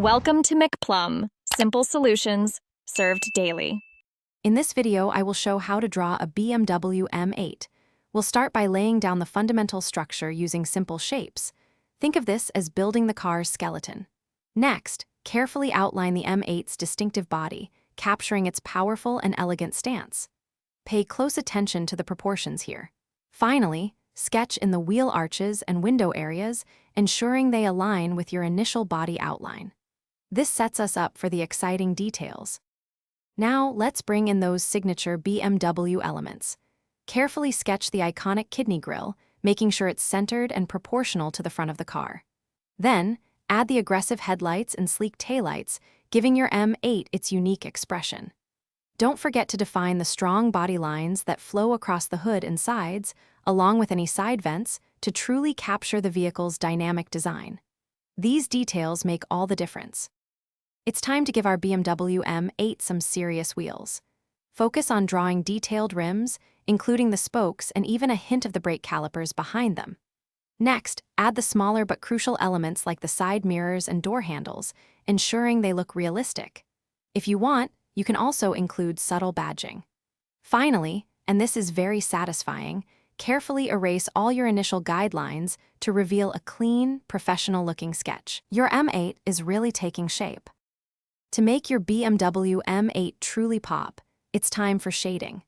Welcome to McPlum, simple solutions served daily. In this video, I will show how to draw a BMW M8. We'll start by laying down the fundamental structure using simple shapes. Think of this as building the car's skeleton. Next, carefully outline the M8's distinctive body, capturing its powerful and elegant stance. Pay close attention to the proportions here. Finally, sketch in the wheel arches and window areas, ensuring they align with your initial body outline. This sets us up for the exciting details. Now, let's bring in those signature BMW elements. Carefully sketch the iconic kidney grille, making sure it's centered and proportional to the front of the car. Then, add the aggressive headlights and sleek taillights, giving your M8 its unique expression. Don't forget to define the strong body lines that flow across the hood and sides, along with any side vents, to truly capture the vehicle's dynamic design. These details make all the difference. It's time to give our BMW M8 some serious wheels. Focus on drawing detailed rims, including the spokes and even a hint of the brake calipers behind them. Next, add the smaller but crucial elements like the side mirrors and door handles, ensuring they look realistic. If you want, you can also include subtle badging. Finally, and this is very satisfying, carefully erase all your initial guidelines to reveal a clean, professional-looking sketch. Your M8 is really taking shape. To make your BMW M8 truly pop, it's time for shading.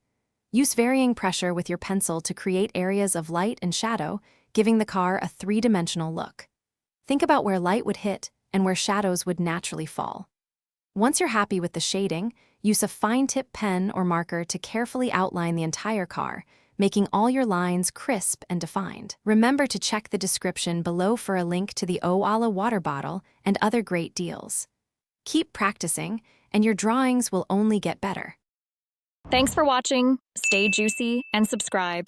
Use varying pressure with your pencil to create areas of light and shadow, giving the car a three-dimensional look. Think about where light would hit and where shadows would naturally fall. Once you're happy with the shading, use a fine-tip pen or marker to carefully outline the entire car, making all your lines crisp and defined. Remember to check the description below for a link to the Owala water bottle and other great deals. Keep practicing, and your drawings will only get better. Thanks for watching, stay juicy, and subscribe.